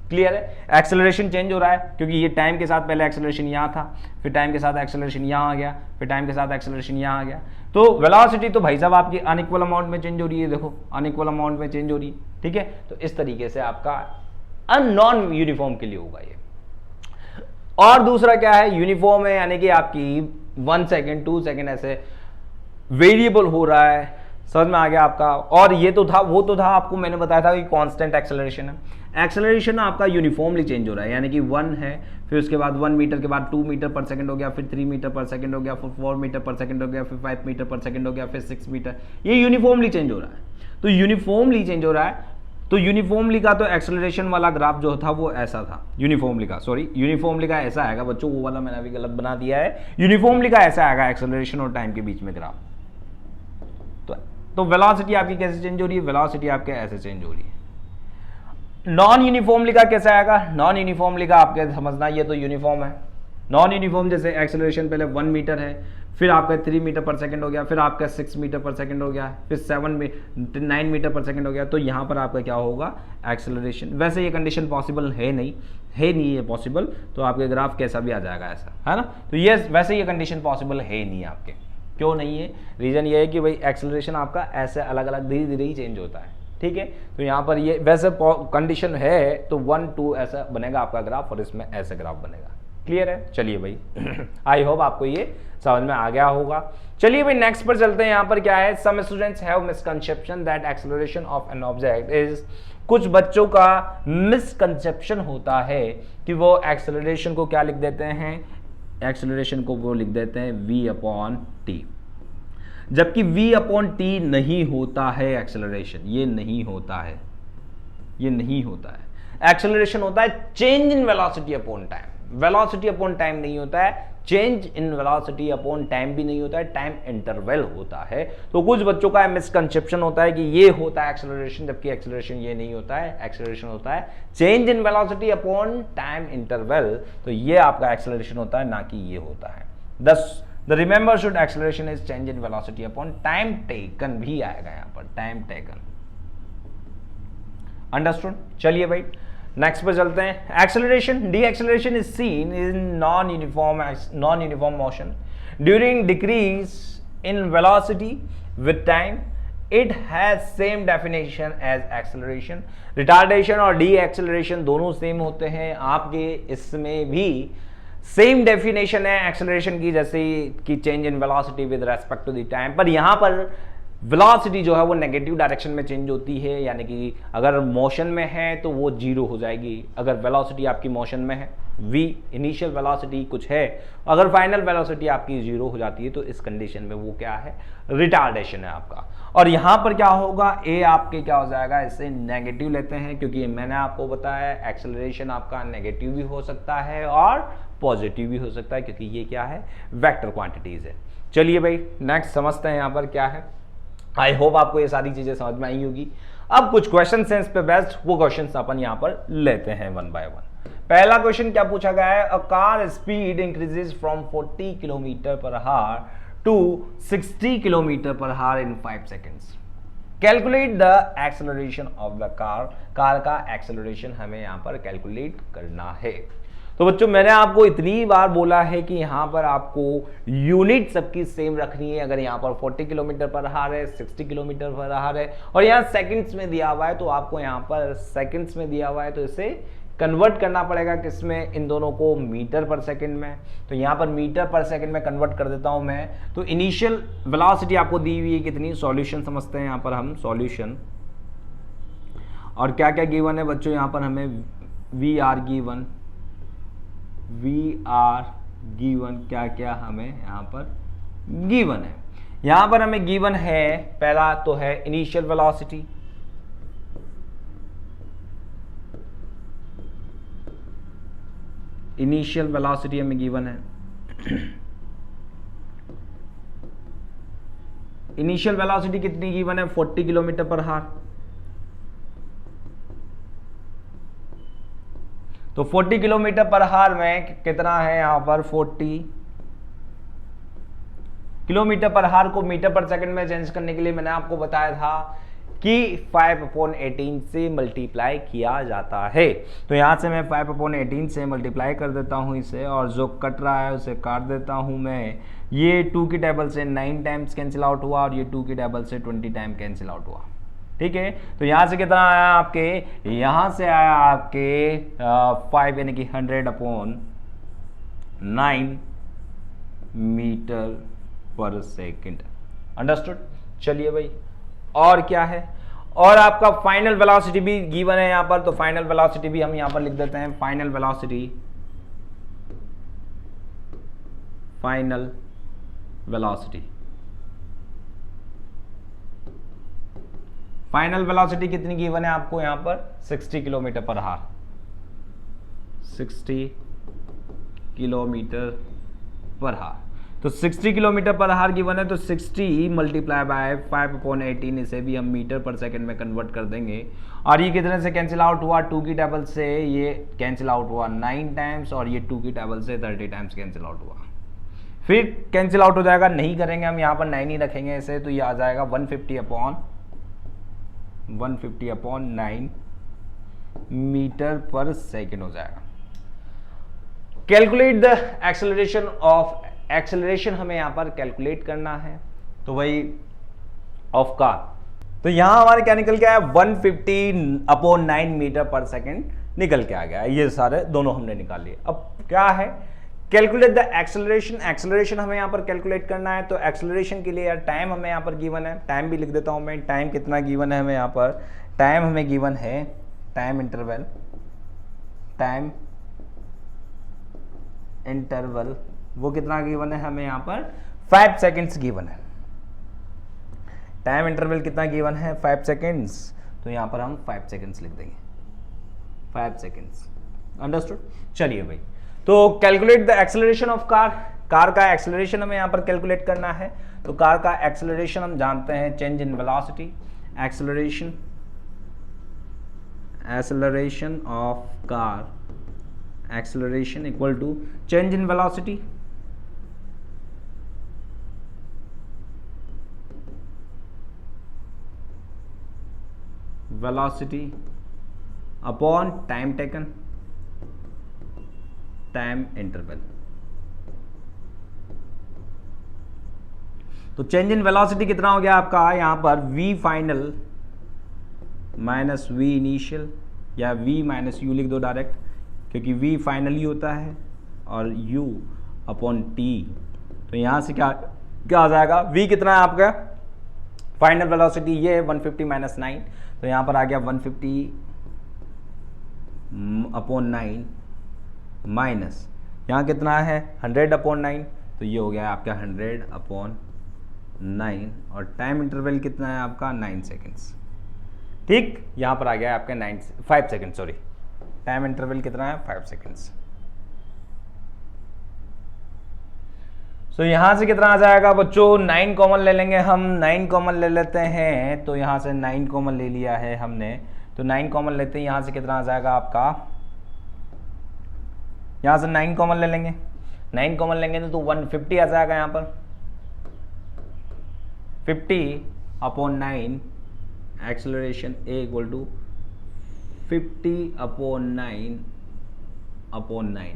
क्लियर है। एक्सेलरेशन चेंज हो रहा है क्योंकि ये टाइम के साथ पहले एक्सेलरेशन यहाँ था, फिर टाइम के साथ एक्सेलरेशन यहाँ आ गया, फिर टाइम के साथ एक्सेलरेशन यहाँ आ गया। तो वेलोसिटी तो भाई साहब आपकी अनइक्वल अमाउंट में चेंज हो रही है, देखो अनइक्वल अमाउंट में चेंज हो रही है। ठीक है, तो इस तरीके से आपका नॉन यूनिफॉर्म के लिए होगा ये। और दूसरा क्या है, यूनिफॉर्म है, यानी कि आपकी 1 सेकेंड 2 सेकेंड ऐसे वेरिएबल हो रहा है। समझ में आ गया आपका। और ये तो था, वो तो था आपको मैंने बताया था कि कांस्टेंट एक्सेलरेशन है। एक्सेलरेशन आपका यूनिफॉर्मली चेंज हो रहा है, यानी कि 1 है, फिर उसके बाद 1 मीटर के बाद 2 मीटर पर सेकंड हो गया, फिर 3 मीटर पर सेकंड हो गया, फिर 4 मीटर पर सेकंड हो गया, फिर 5 मीटर पर सेकंड हो गया, फिर 6 मीटर। ये यूनिफॉर्मली चेंज हो रहा है। तो यूनिफॉर्मली चेंज हो रहा है, तो यूनिफॉर्मली का तो एक्सेलरेशन वाला ग्राफ जो था वो ऐसा था, यूनिफॉर्मली का ऐसा आएगा बच्चों, वो वाला मैंने अभी गलत बना दिया है। यूनिफॉर्मली का ऐसा आएगा एक्सेलरेशन और टाइम के बीच में ग्राफ। तो वेलोसिटी आपकी कैसे चेंज हो रही है, वेलोसिटी आपके ऐसे चेंज हो रही है। नॉन यूनिफॉर्मली का कैसे आएगा, नॉन यूनिफॉर्मली का आपके समझना, ये तो यूनिफॉर्म है। नॉन यूनिफॉर्म जैसे एक्सेलरेशन पहले 1 मीटर है, फिर आपका 3 मीटर पर सेकंड हो गया, फिर आपका 6 मीटर पर सेकंड हो गया, फिर 9 मीटर पर सेकंड हो गया। तो यहाँ पर आपका क्या होगा, एक्सेलरेशन। वैसे ये कंडीशन पॉसिबल है नहीं ये पॉसिबल, तो आपके ग्राफ कैसा भी आ जाएगा ऐसा, है ना। तो ये वैसे ये कंडीशन पॉसिबल है नहीं आपके। क्यों नहीं है, रीजन ये है कि भाई एक्सेलरेशन आपका ऐसे अलग अलग धीरे धीरे ही चेंज होता है, ठीक है। तो यहाँ पर ये वैसे कंडीशन है तो 1 2 ऐसा बनेगा आपका ग्राफ, और इसमें ऐसे ग्राफ बनेगा। क्लियर है, चलिए भाई आई होप आपको ये समझ में आ गया होगा। चलिए भाई नेक्स्ट पर चलते हैं। यहाँ पर क्या है, some students have misconception that acceleration of an object is, कुछ बच्चों का मिसकंसेप्शन होता है कि वो एक्सेलरेशन को क्या लिख देते हैं, एक्सेलरेशन को वो लिख देते हैं v/t, जबकि v/t नहीं होता है एक्सेलरेशन, ये नहीं होता है। एक्सेलरेशन होता है change in velocity upon time, velocity upon time नहीं होता है, change in velocity upon time भी नहीं होता है, टाइम इंटरवल होता है। तो कुछ बच्चों का मिसकंसेप्शन होता है कि ये होता है एक्सेलरेशन, जबकि एक्सेलरेशन ये नहीं होता है, एक्सेलरेशन होता है change in velocity upon time interval. तो ये आपका एक्सेलरेशन होता है, ना कि ये होता है। The remember should acceleration is change in velocity upon time taken भी आएगा यहाँ पर, टाइम टेकन। अंडरस्टूड। चलिए भाई नेक्स्ट पे चलते हैं। Acceleration, deceleration is seen in non uniform motion during decrease in velocity with time, it has same definition as acceleration. Retardation और डी एक्सेलरेशन दोनों सेम होते हैं, आपके इसमें भी सेम डेफिनेशन है एक्सेलरेशन की, जैसे कि change in velocity with respect to the time. पर यहां पर वेलोसिटी जो है वो नेगेटिव डायरेक्शन में चेंज होती है, यानी कि अगर मोशन में है तो वो 0 हो जाएगी। अगर वेलोसिटी आपकी मोशन में है, v इनिशियल वेलोसिटी कुछ है, अगर फाइनल वेलोसिटी आपकी 0 हो जाती है तो इस कंडीशन में वो क्या है, रिटार्डेशन है आपका। और यहां पर क्या होगा, a आपके क्या हो जाएगा, इससे नेगेटिव लेते हैं, क्योंकि मैंने आपको बताया एक्सेलरेशन आपका नेगेटिव भी हो सकता है और पॉजिटिव भी हो सकता है, क्योंकि ये क्या है, वेक्टर क्वांटिटीज है। चलिए भाई नेक्स्ट समझते हैं यहाँ पर क्या है। आई होप आपको ये सारी चीजें समझ में आई होगी। अब कुछ क्वेश्चन सेंस पे बेस्ड वो क्वेश्चन अपन यहाँ पर लेते हैं वन बाय वन। पहला क्वेश्चन क्या पूछा गया है, a car speed increases from 40 kilometre per hour to 60 kilometre per hour in 5 seconds. Calculate the acceleration of the car. Car का एक्सेलरेशन हमें यहाँ पर कैलकुलेट करना है। तो बच्चों मैंने आपको इतनी बार बोला है कि यहाँ पर आपको यूनिट सबकी सेम रखनी है। अगर यहाँ पर 40 किलोमीटर पर आवर है, 60 किलोमीटर पर आवर है, और यहाँ सेकंड्स में दिया हुआ है, तो आपको यहाँ पर सेकंड्स में दिया हुआ है, तो इसे कन्वर्ट करना पड़ेगा किसमें, इन दोनों को मीटर पर सेकंड में। तो यहाँ पर मीटर पर सेकंड में कन्वर्ट कर देता हूँ मैं। तो इनिशियल वेलोसिटी आपको दी हुई है कितनी, सॉल्यूशन समझते हैं यहाँ पर हम, सॉल्यूशन। और क्या क्या गिवन है बच्चों, यहाँ पर हमें वी आर गिवन, क्या क्या हमें यहाँ पर गिवन है। यहाँ पर हमें गिवन है, पहला तो है इनिशियल वेलोसिटी, इनिशियल वेलोसिटी हमें गिवन है। इनिशियल वेलोसिटी कितनी गिवन है, 40 किलोमीटर पर आवर। तो 40 किलोमीटर पर आवर में कितना है यहाँ पर, 40 किलोमीटर पर आवर को मीटर पर सेकंड में चेंज करने के लिए मैंने आपको बताया था कि 5/18 से मल्टीप्लाई किया जाता है। तो यहां से मैं 5/18 से मल्टीप्लाई कर देता हूं इसे, और जो कट रहा है उसे काट देता हूं मैं। ये 2 की टेबल से 9 टाइम्स कैंसिल आउट हुआ, और ये 2 की टेबल से 20 टाइम कैंसिल आउट हुआ। ठीक है, तो यहां से कितना आया आपके, यहां से आया आपके 5 यानी कि 100/9 मीटर पर सेकंड। अंडरस्टूड। चलिए भाई और क्या है, और आपका फाइनल वेलोसिटी भी गिवन है यहाँ पर। तो फाइनल वेलोसिटी भी हम यहाँ पर लिख देते हैं, final velocity final velocity. Final velocity कितनी गिवन है आपको यहां पर 60 kilometre per our, 60 kilometre per our. तो 60 किलोमीटर पर आवर गिवन है, तो 60 मल्टीप्लाई बाय 5/18, इसे भी हम मीटर पर सेकंड में कन्वर्ट कर देंगे। और ये कितने से कैंसिल आउट हुआ, 2 की टेबल से ये कैंसिल आउट हुआ 9 टाइम्स, और ये 2 की टेबल से 30 टाइम्स कैंसिल आउट हुआ। फिर कैंसिल आउट हो जाएगा, नहीं करेंगे हम, यहाँ पर 9 ही रखेंगे इसे, तो ये आ जाएगा 150/9 मीटर पर सेकेंड हो जाएगा। Calculate the acceleration of, acceleration हमें यहां पर कैलकुलेट करना है, तो वही ऑफ कार। तो यहां हमारे क्या निकल के आया, 150/9 मीटर पर सेकेंड निकल के आ गया। ये सारे दोनों हमने निकाल लिए। अब क्या है, कैलकुलेट द एक्सेलरेशन। एक्सेलरेशन हमें यहां पर कैलकुलेट करना है, तो एक्सेलरेशन के लिए यार टाइम हमें यहां पर गिवन है, टाइम भी लिख देता हूं मैं। टाइम कितना गिवन है हमें यहां पर, टाइम हमें गिवन है, टाइम इंटरवल, टाइम इंटरवल वो कितना गिवन है हमें यहां पर, 5 सेकेंड्स गिवन है। टाइम इंटरवल कितना गिवन है, 5 सेकेंड्स, तो यहां पर हम 5 सेकेंड्स लिख देंगे, 5 सेकेंड्स। अंडरस्टूड। चलिए भाई, तो calculate the acceleration of car. Car का एक्सेलरेशन हमें यहां पर कैलकुलेट करना है, तो कार का एक्सेलरेशन हम जानते हैं, change in velocity. Acceleration, acceleration of car, acceleration equal to change in velocity, velocity upon time taken, time interval. तो चेंज इन वेलोसिटी कितना हो गया आपका यहां पर, v final minus v initial, या v माइनस u लिख दो डायरेक्ट, क्योंकि v फाइनल ही होता है और u अपॉन t। तो यहां से क्या क्या आ जाएगा, v कितना है आपका फाइनल वेलोसिटी, ये है 150 माइनस 9, तो यहां पर आ गया 150/9 माइनस यहाँ कितना है 100/9, तो ये हो गया आपका 100/9, और टाइम इंटरवल कितना है आपका 9 सेकेंड्स। ठीक, यहाँ पर आ गया आपका 5 सेकेंड, सॉरी, टाइम इंटरवल कितना है 5 सेकेंड्स। तो यहां से कितना आ जाएगा बच्चों, 9 कॉमन ले लेंगे हम, 9 कॉमन ले लेते हैं, तो यहां से 9 कॉमन ले लिया है हमने, तो 9 कॉमन लेते हैं, यहां से कितना आ जाएगा आपका, यहां से 9 कॉमन ले लेंगे, 9 कॉमन लेंगे तो 150 आ जाएगा यहां पर, 50/9 एक्सेलरेशन ए इक्वल टू 50/9/9।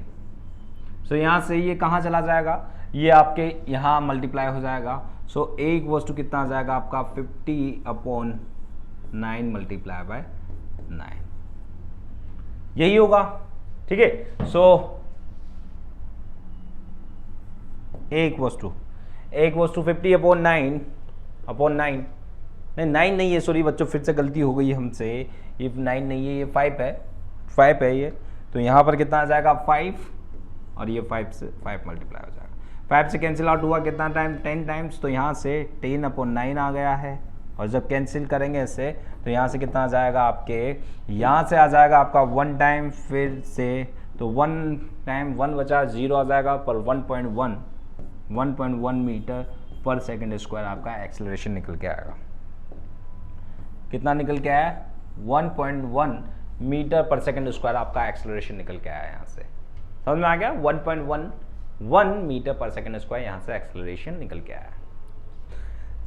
सो यहां से ये कहां चला जाएगा, ये आपके यहां मल्टीप्लाई हो जाएगा। सो ए इक्वल्स टू कितना आ जाएगा आपका 50/9 मल्टीप्लाई बाय 9, यही होगा। ठीक है, सो ए इक्वल्स टू 50/9 नहीं 9 नहीं है, सॉरी बच्चों, फिर से गलती हो गई हमसे, ये 9 नहीं है, ये 5 है ये, तो यहाँ पर कितना आ जाएगा 5, और ये 5 से 5 मल्टीप्लाई हो जाएगा, 5 से कैंसिल आउट हुआ कितना टाइम 10 टाइम्स, तो यहाँ से 10/9 आ गया है, और जब कैंसिल करेंगे इससे तो यहाँ से कितना आ जाएगा आपके, यहाँ से आ जाएगा आपका 1 टाइम, फिर से तो 1 टाइम 1 बचा 0 आ जाएगा, पर 1.1 मीटर पर सेकेंड स्क्वायर आपका एक्सेलरेशन निकल के आएगा। कितना निकल के आया, 1.1 मीटर पर सेकेंड स्क्वायर आपका एक्सेलरेशन निकल के आया। यहाँ से समझ में आ गया, 1.1 मीटर पर सेकेंड स्क्वायर यहाँ से एक्सेलरेशन निकल के आया।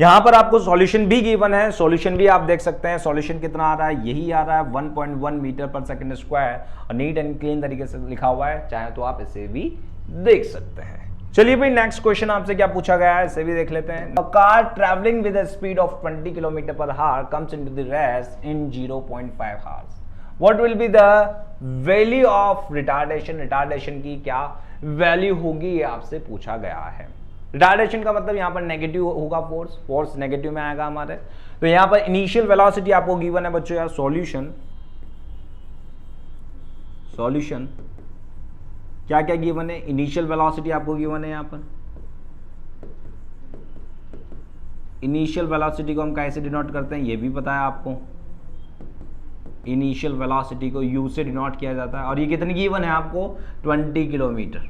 यहाँ पर आपको सॉल्यूशन भी गिवन है, सॉल्यूशन भी आप देख सकते हैं, सॉल्यूशन कितना आ रहा है, यही आ रहा है 1.1 मीटर पर सेकेंड स्क्वायर, और नीट एंड क्लीन तरीके से लिखा हुआ है, चाहे तो आप इसे भी देख सकते हैं। चलिए भाई, नेक्स्ट क्वेश्चन आपसे क्या पूछा गया है, इसे भी देख लेते हैं। A car travelling with a speed of 20 kilometre per hour comes into the race in 0.5 hours, what will be the value of retardation, retardation की क्या वैल्यू होगी, ये आपसे पूछा गया है। रिटार्डेशन का मतलब यहाँ पर नेगेटिव होगा, फोर्स नेगेटिव में आएगा हमारे। तो यहाँ पर इनिशियल वेलोसिटी आपको गिवन है बच्चों, यार सॉल्यूशन क्या क्या गिवन है, इनिशियल वेलोसिटी आपको गिवन है यहाँ पर इनिशियल वेलोसिटी को हम कैसे डिनोट करते हैं ये भी पता है आपको, इनिशियल वेलोसिटी को u से डिनोट किया जाता है, और ये कितनी गिवन है आपको 20 किलोमीटर,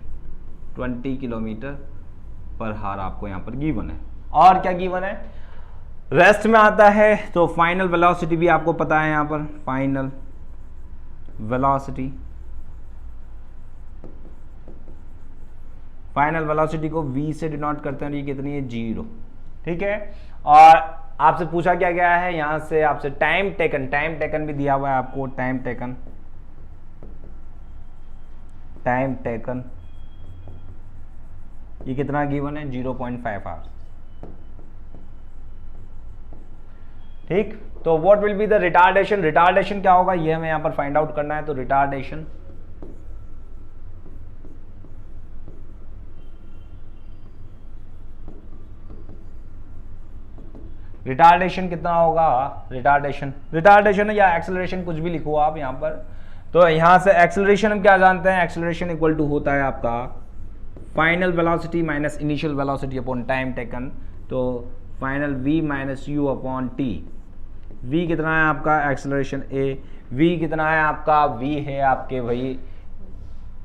20 किलोमीटर पर हार आपको यहाँ पर गिवन है। और क्या गिवन है, रेस्ट में आता है तो फाइनल वेलोसिटी भी आपको पता है यहाँ पर, फाइनल वेलोसिटी, फाइनल वेलोसिटी को v से डिनोट करते हैं और ये कितनी है 0, ठीक है। और आपसे पूछा क्या गया है यहां से, आपसे टाइम टेकन, टाइम टेकन भी दिया हुआ है आपको, टाइम टेकन, टाइम टेकन ये कितना गिवन है 0.5 आवर्स, ठीक। तो what will be the retardation, retardation क्या होगा ये हमें यहां पर फाइंड आउट करना है। तो रिटार्डेशन, रिटार्डेशन कितना होगा, रिटार्डेशन, रिटार्डेशन या एक्सेलरेशन कुछ भी लिखो आप यहां पर। तो यहां से एक्सेलरेशन हम क्या जानते हैं, एक्सेलरेशन इक्वल टू होता है आपका final velocity minus initial velocity upon time taken. तो final v minus u upon t, v कितना है आपका एक्सेलरेशन a, v कितना है आपका, v है आपके भाई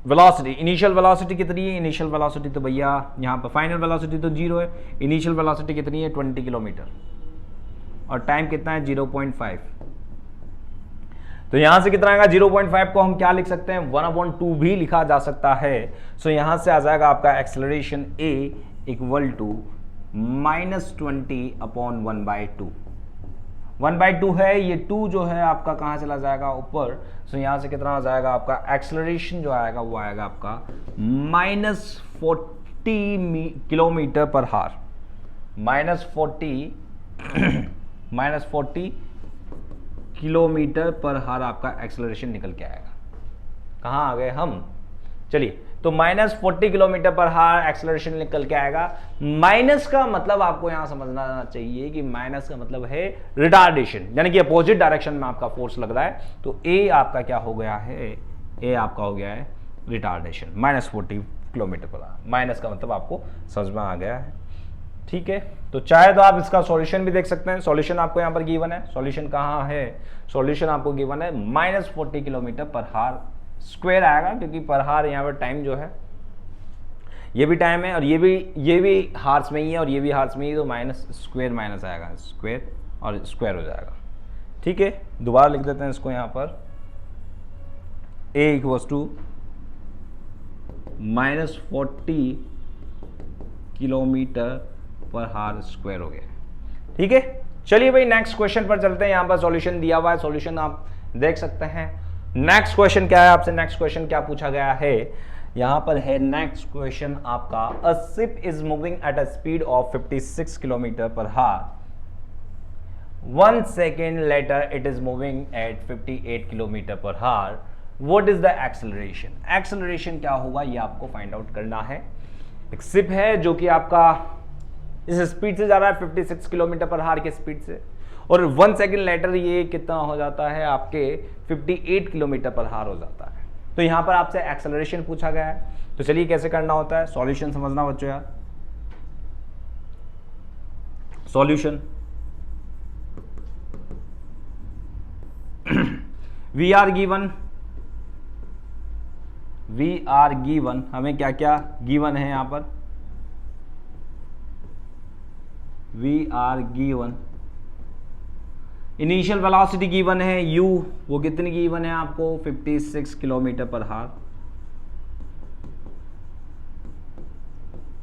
वेलोसिटी, इनिशियल वेलोसिटी कितनी है, इनिशियल वेलोसिटी तो भैया यहाँ पर फाइनल वेलोसिटी तो 0 है, इनिशियल वेलोसिटी कितनी है 20 किलोमीटर, और टाइम कितना है 0.5। तो यहां से कितना आएगा 0.5 को हम क्या लिख सकते हैं 1/2 भी लिखा जा सकता है। सो यहां से आ जाएगा आपका acceleration a equal to -20 upon 1/2, 1/2 है ये, 2 जो है आपका कहां चला जाएगा ऊपर। सो यहां से कितना आ जाएगा आपका एक्सेलरेशन जो आएगा वो आएगा आपका -40 किलोमीटर पर हार, -40 किलोमीटर पर हार आपका एक्सेलरेशन निकल के आएगा। कहां आ गए हम, चलिए। तो -40 किलोमीटर पर हार एक्सेलरेशन निकल के आएगा। माइनस का मतलब आपको यहां समझना चाहिए कि माइनस का मतलब है रिटार्डेशन, यानी कि अपोजिट डायरेक्शन में आपका फोर्स लग रहा है। तो ए आपका क्या हो गया है, ए आपका हो गया है रिटार्डेशन, -40 किलोमीटर पर हार। माइनस का मतलब आपको समझ में आ गया है, ठीक है। तो चाहे तो आप इसका सॉल्यूशन भी देख सकते हैं, सॉल्यूशन आपको यहां पर गिवन है, सॉल्यूशन कहां है, सॉल्यूशन आपको गिवन है -40 किलोमीटर पर हार स्क्वायर आएगा, क्योंकि पर हार यहाँ पर टाइम जो है ये भी टाइम है और ये भी हार्स में ही है और ये भी हार्स में ही, तो माइनस स्क्वायर माइनस आएगा स्क्वायर और स्क्वायर हो जाएगा, ठीक है। दोबारा लिख देते हैं इसको यहाँ पर, a equals to -40 kilometre per हार स्क्वायर हो गया, ठीक है। चलिए भाई नेक्स्ट क्वेश्चन पर चलते हैं। यहां पर सॉल्यूशन दिया हुआ है, सॉल्यूशन आप देख सकते हैं। नेक्स्ट क्वेश्चन क्या है, आपसे नेक्स्ट क्वेश्चन क्या पूछा गया है, यहां पर है नेक्स्ट क्वेश्चन आपका, a ship is moving at a speed of 56 kilometre per hour, 1 second later it is moving at 58 kilometre per hour, what is the acceleration. Acceleration क्या होगा ये आपको फाइंड आउट करना है। एक शिप है जो कि आपका इस स्पीड से जा रहा है 56 किलोमीटर पर हार के स्पीड से, और 1 सेकेंड लेटर ये कितना हो जाता है आपके 58 किलोमीटर पर हार हो जाता है। तो यहां पर आपसे एक्सेलरेशन पूछा गया है, तो चलिए कैसे करना होता है, सॉल्यूशन समझना बच्चों यार। सॉल्यूशन वी आर गिवन, हमें क्या क्या गिवन है यहां पर, we are given initial velocity given है u, वो कितनी गिवन है आपको 56 किलोमीटर पर हार,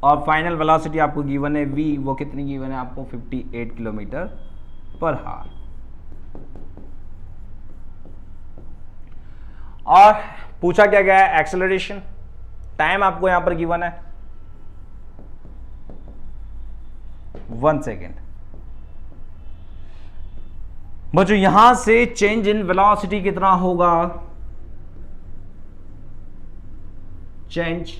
और फाइनल वेलोसिटी आपको गिवन है v, वो कितनी गिवन है आपको 58 किलोमीटर पर हार। और पूछा क्या गया है एक्सेलरेशन, टाइम आपको यहां पर गिवन है 1 सेकेंड। बच्चों यहां से चेंज इन वेलोसिटी कितना होगा, चेंज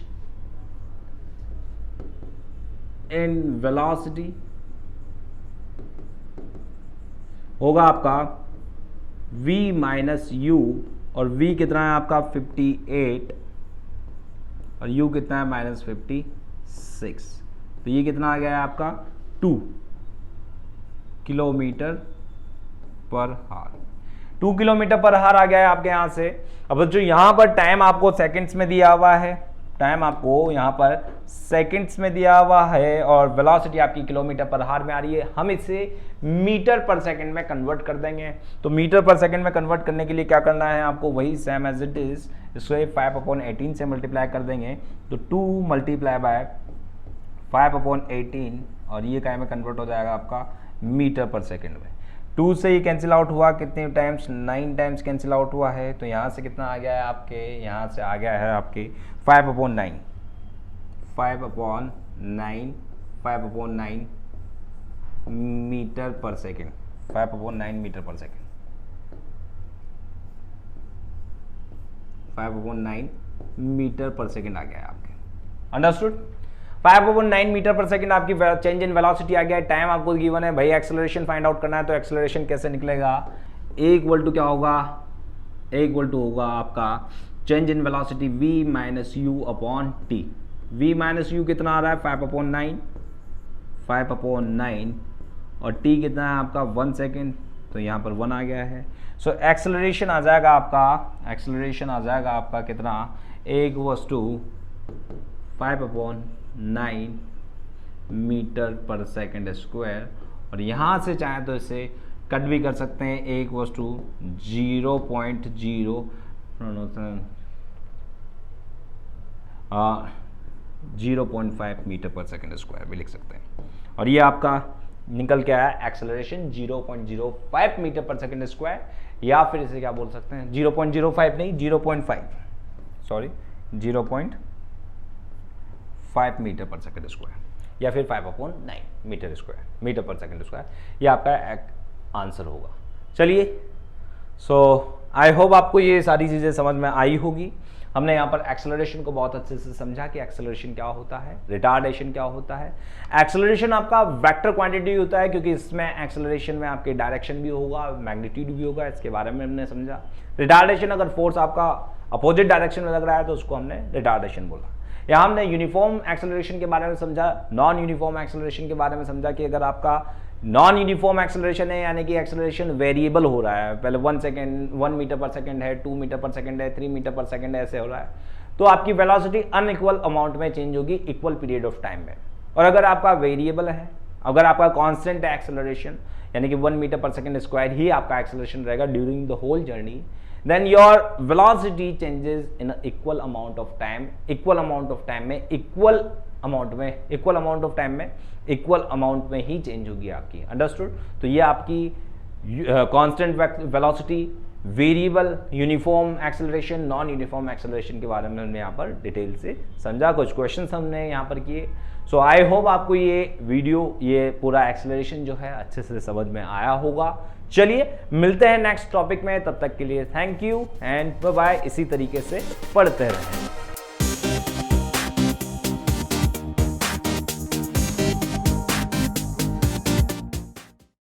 इन वेलोसिटी होगा आपका v माइनस यू, और v कितना है आपका 58 और u कितना है -56, तो ये कितना आ गया है आपका 2, किलोमीटर पर हार। 2 किलोमीटर पर हार आ गया है आपके यहाँ से। अब जो यहाँ पर टाइम आपको सेकंड्स में दिया हुआ है, टाइम आपको यहाँ पर सेकंड्स में दिया हुआ है और वेलोसिटी आपकी किलोमीटर पर हार में आ रही है। हम इसे मीटर पर सेकंड में कन्वर्ट कर देंगे। तो मीटर पर सेकंड में कन्वर्ट करने के लिए क्या करना है आपको, वही सेम एज इट इज, इसको 5/18 से मल्टीप्लाई कर देंगे। तो 2 × 5/18 और ये क्या में कन्वर्ट हो जाएगा आपका मीटर पर सेकंड में। 2 से ये कैंसिल आउट हुआ कितने टाइम्स, 9 टाइम्स कैंसिल आउट हुआ है। तो यहाँ से कितना आ गया है आपके, यहाँ से आ गया है आपके 5/9 मीटर पर सेकंड, 5/9 मीटर पर सेकंड, 5/9 मीटर पर सेकंड आ गया है आपके। अंडरस्टूड? 5/9 मीटर पर सेकंड आपकी चेंज इन वेलोसिटी आ गया है। टाइम आपको गिवन है, भाई एक्सेलरेशन फाइंड आउट करना है। तो एक्सेलरेशन कैसे निकलेगा, ए इक्वल टू क्या होगा, ए इक्वल टू होगा आपका change in velocity v minus u upon t. v minus you कितना आ रहा है 5/9 और t कितना है आपका 1 सेकेंड। तो यहाँ पर 1 आ गया है। सो एक्सेलरेशन आ जाएगा आपका, एक्सेलरेशन आ जाएगा आपका कितना, a इक्वल्स टू 5/9 मीटर पर सेकंड स्क्वायर। और यहाँ से चाहे तो इसे कट भी कर सकते हैं, a इक्वल्स टू 0.5 मीटर पर सेकंड स्क्वायर भी लिख सकते हैं। और ये आपका निकल के आया एक्सेलरेशन 0.05 मीटर पर सेकंड स्क्वायर, या फिर इसे क्या बोल सकते हैं 0.05 नहीं 0.5 0.5 मीटर पर सेकंड स्क्वायर या फिर 5/9 मीटर पर सेकंड स्क्वायर, ये आपका आंसर होगा। चलिए, सो आई होप आपको ये सारी चीज़ें समझ में आई होगी। हमने यहाँ पर एक्सेलरेशन को बहुत अच्छे से समझा कि एक्सेलरेशन क्या होता है, रिटार्डेशन क्या होता है। एक्सेलरेशन आपका वेक्टर क्वांटिटी होता है, क्योंकि इसमें एक्सेलरेशन में आपके डायरेक्शन भी होगा, मैग्नीट्यूड भी होगा, इसके बारे में हमने समझा। रिटार्डेशन, अगर फोर्स आपका अपोजिट डायरेक्शन में लग रहा है तो उसको हमने रिटार्डेशन बोला। यहाँ हमने यूनिफॉर्म एक्सेलरेशन के बारे में समझा, नॉन यूनिफॉर्म एक्सेलरेशन के बारे में समझा कि अगर आपका नॉन यूनिफॉर्म एक्सेलरेशन है, यानी कि एक्सेलरेशन वेरिएबल हो रहा है, पहले 1 मीटर पर सेकंड है, 2 मीटर पर सेकंड है, 3 मीटर पर सेकंड है, ऐसे हो रहा है, तो आपकी वेलोसिटी अनइक्वल अमाउंट में चेंज होगी इक्वल पीरियड ऑफ टाइम में। और अगर आपका वेरिएबल है, अगर आपका कांस्टेंट है एक्सेलरेशन, यानी कि 1 मीटर पर सेकंड स्क्वायर ही आपका एक्सेलरेशन रहेगा during the whole journey, then your velocity changes in an equal amount of time, equal amount of time में equal amount में ही चेंज होगी आपकी। अंडरस्टूड? तो ये आपकी constant velocity, variable, uniform acceleration, non uniform acceleration के बारे में हमने यहाँ पर डिटेल से समझा, कुछ क्वेश्चंस हमने यहाँ पर किए। सो आई होप आपको ये वीडियो, ये पूरा एक्सेलरेशन जो है अच्छे से समझ में आया होगा। चलिए, मिलते हैं नेक्स्ट टॉपिक में, तब तक के लिए thank you and bye bye. इसी तरीके से पढ़ते रहें।